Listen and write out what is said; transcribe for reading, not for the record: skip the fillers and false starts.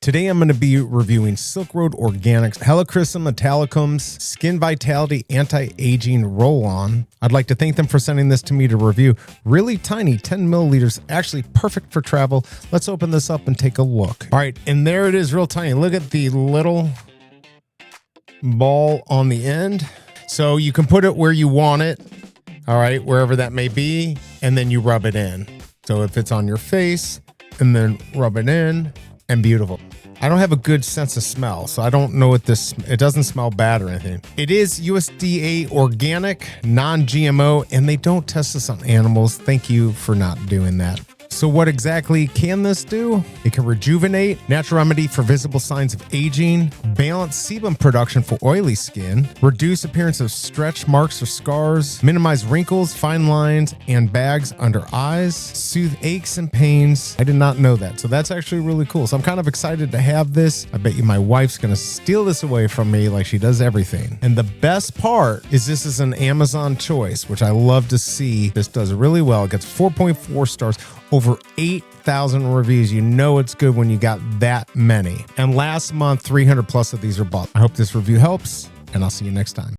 Today I'm going to be reviewing Silk Road Organics Helichrysum Italicum's Skin Vitality Anti-Aging Roll-On. I'd like to thank them for sending this to me to review. Really tiny, 10 milliliters, actually perfect for travel. Let's open this up and take a look. All right, and there it is, real tiny. Look at the little ball on the end. So you can put it where you want it, all right, wherever that may be, and then you rub it in. So if it's on your face, and then rub it in, and beautiful. I don't have a good sense of smell, so I don't know what this, it doesn't smell bad or anything. It is USDA organic, non-GMO, and they don't test this on animals. Thank you for not doing that. So what exactly can this do? It can rejuvenate, natural remedy for visible signs of aging, balance sebum production for oily skin, reduce appearance of stretch marks or scars, minimize wrinkles, fine lines, and bags under eyes, soothe aches and pains. I did not know that. So that's actually really cool. So I'm kind of excited to have this. I bet you my wife's going to steal this away from me like she does everything. And the best part is this is an Amazon choice, which I love to see. This does really well. It gets 4.4 stars. Over 8,000 reviews. You know it's good when you got that many. And last month, 300 plus of these were bought. I hope this review helps, and I'll see you next time.